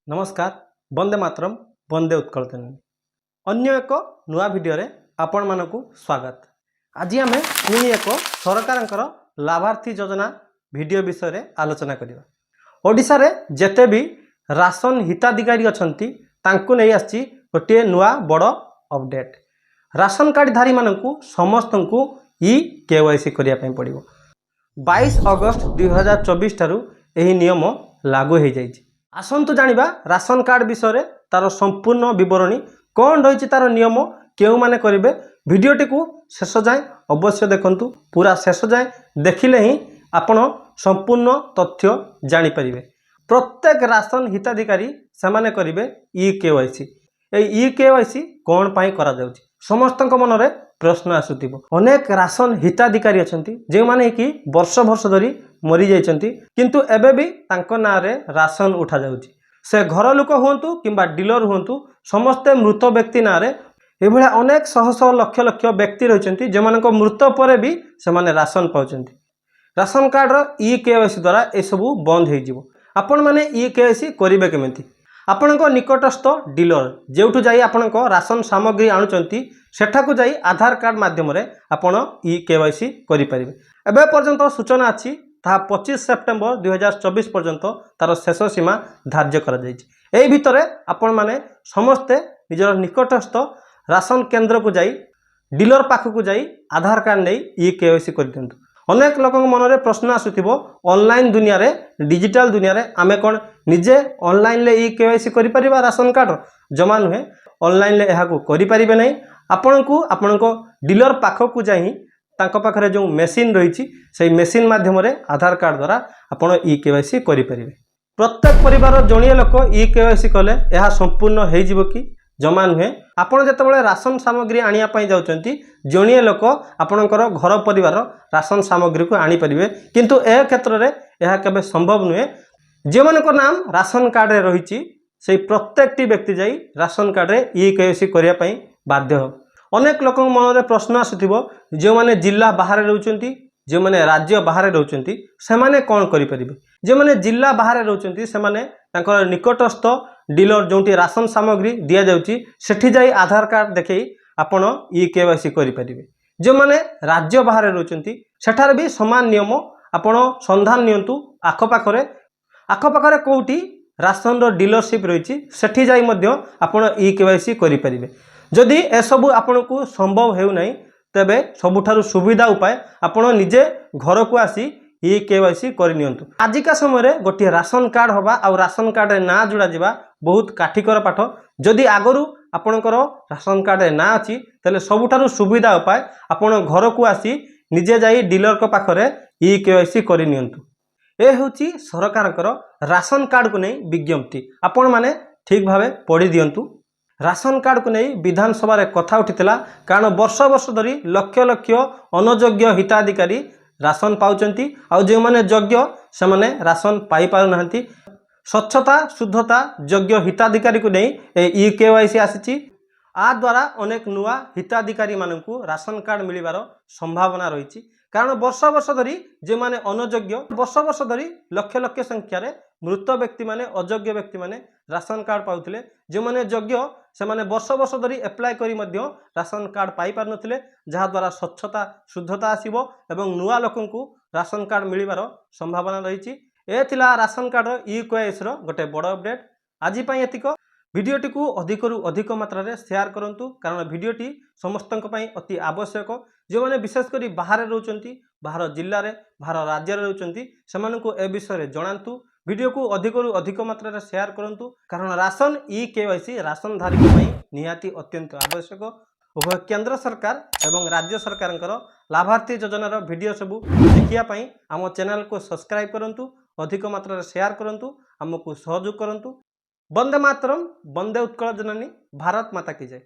नमस्कार वंदे मातरम वंदे उत्कल जननी अन्य एक नुआ भिडियो आपण मानकु स्वागत। आज आम पुणी एक सरकार लाभार्थी योजना भिडियो विषय रे आलोचना करिबा। ओडिशा रे जेते भी राशन हिताधिकारी अछंती तांकु नै आछि गोटे नुआ बड़ अपडेट। राशन कार्ड धारी मानकु समस्तंकु केवाईसी करिया पय पड़िबो। 22 अगस्त 2024 ठारू एही नियम लागू हो जाइछि। आसंतु जानिबा राशन कार्ड विषय रे तार संपूर्ण विवरणी कौन रही तार नियम केउ माने करिवे। भिडियोटी को शेष जाए अवश्य देखंतु। पूरा शेष जाए देखिले ही आपण संपूर्ण तथ्य जानि परिबे। प्रत्येक राशन हिताधिकारी सेमाने करिवे केवाईसी। ए केवाईसी कौन पाई करा जाउछि समस्तक मन रे प्रश्न आसुथिबो। अनेक राशन हिताधिकारी अछंती जे माने कि वर्ष वर्ष धरी मरी जाइछंती किंतु एबे भी तांको नाँ रे राशन उठा जाउछि। से घर लोक हुंतु किंबा डीलर हुंतु समस्ते मृत व्यक्ति नाँ रे एभला अनेक शह शह लक्ष लक्ष व्यक्ति रहिछंती जेमानको मृत्यु परे भी सेमाने राशन पाउछंती। राशन कार्ड रो केवाईसी द्वारा ए सबु बंद हे जिवो। आपण माने केवाईसी करिवे केमिति? आपणको निकटस्थ डीलर जेउठु जाई आपणको राशन सामग्री आणुचंती सेठाकु जाई आधार कार्ड माध्यम रे आपण केवाईसी करि परिबे। एबे पर्यंत सूचना अछि ता 25 सेप्टेम्बर 2024 पर्यंत तार शेष सीमा धार्य करा जाइछि। एई भितरे आपण माने समस्ते निजर निकटस्थ राशन केंद्र को जाई डीलर पाखकु जाई आधार कार्ड नै केवाईसी करि दियंतु। अनेक लोक मन रे प्रश्न आसुथिबो ऑनलाइन दुनिया रे डिजिटल दुनिया रे आमे कोन निजे ऑनलाइन ले केवाईसी करि परिबा? राशन कार्ड जमा नुहे ऑनलाइन ले एहाकु करि परिबे नै। आपणकु आपणको डीलर पाखकु जाई तांको पाखरे जो मेसिन रही से मेसिन माध्यम रे आधार कार्ड द्वारा आपण केवाईसी करि परिबे। प्रत्येक परिवार जणिए लोक केवाईसी कले एहा संपूर्ण हे जिवो कि जमा नुहे। आपण जेतेबेले राशन सामग्री आनिया पई जाउचंती जणिए लोक आपणकर घर परिवार राशन सामग्री को आनी परिबे किंतु ए क्षेत्र रे एहा केबे संभव नुहे। जे मानको नाम राशन कार्ड रे रहिछि से प्रत्येकटी व्यक्ति जाई राशन कार्ड रे केवाईसी करिया पई बाध्य हो। अनेक लोक मन रे प्रश्न आसुथिबो जे माने जिल्ला बाहर रहउचंती जे माने राज्य बाहर रहउचंती से माने कोन करि परिबे? जे माने जिल्ला बाहर रहउचंती से माने तांकर निकटस्थ डीलर जोंटी राशन सामग्री दिया जाउची सेठी जाई आधार कार्ड देखै आपण केवाईसी करि परिबे। जे माने राज्य बाहर रहउचंती सेठार भी समान नियम आपण संधान नियंतु। आखपाखरे कोउटी राशन रो डीलरशिप रहिछि सेठी जाई मध्य आपण केवाईसी करि परिबे। जदि एसबु आपण को संभव हेउ नै तेबे सबुठारु सुविधा उपाय आपण निजे घर को आसी केवाईसी करि नियंतु। आजिका समय रे गोटे राशन कार्ड होबा आ राशन कार्ड रे ना जुड़ा जिबा बहुत काठिकर पाठ। जदि आगरु आपणकर राशन कार्ड रे ना अछि तले सबुठारु सुविधा उपाय आपण घर को आसी निजे जाई डीलर को पाखरे केवाईसी करि नियंतु। ए होची सरकारकर राशन कार्ड को नै विज्ञप्ति। आपण माने ठीक भाबे पढि दियंतु। राशन कार्ड को नहीं विधानसभा रे कथा उठितला कारण वर्ष वर्ष धरी लक्ष लक्ष अनयोग्य हिताधिकारी राशन पाउचंती आ जे माने योग्य से माने राशन पाई पारु नाहंती। स्वच्छता शुद्धता योग्य हिताधिकारी को नहीं केवाईसी आसीची। आ द्वारा अनेक नुआ हिताधिकारी मानकु राशन कार्ड मिलिबार संभावना रही कारण वर्ष वर्ष धरी जे माने अनयोग्य वर्ष वर्ष धरी लक्ष लक्ष संख्या रे मृत व्यक्ति माने अयोग्य व्यक्ति माने राशन कार्ड पाउथिले। जे माने योग्य से माने वर्ष वर्ष धरी एप्लाय करी मध्य राशन कार्ड पाई पार नथिले जहा द्वारा स्वच्छता शुद्धता आसीबो एवं नुआ लोकंकु राशन कार्ड मिलिबार संभावना रही। ए थिला राशन कार्ड रो केवाईसी रो गोटे बड़ अपडेट। आज पई एतिक। भिडियोटी को अधिकरु अधिक मात्रा रे शेयर करंतु कारण भिडियोटी समस्तक पई अति आवश्यक। जो माने विशेष करी बाहर रहउचंती बाहर जिल्ला रे बाहर राज्य रे रहउचंती सेमानकु ए विषय रे जणांतु। वीडियो को अधिकरु अधिक मात्रा रे शेयर करंतु कारण राशन केवाईसी राशन धारी पई निहाती अत्यंत आवश्यक। उभय केंद्र सरकार एवं राज्य सरकारंकर लाभार्थी योजनार वीडियो सबु देखिया पई आम चैनल को सब्सक्राइब करंतु। अधिक मात्रा रे शेयर करंतु हमकु सहयोग करंतु। वंदे मातरम वंदे उत्कल जननी। भारत माता की जय।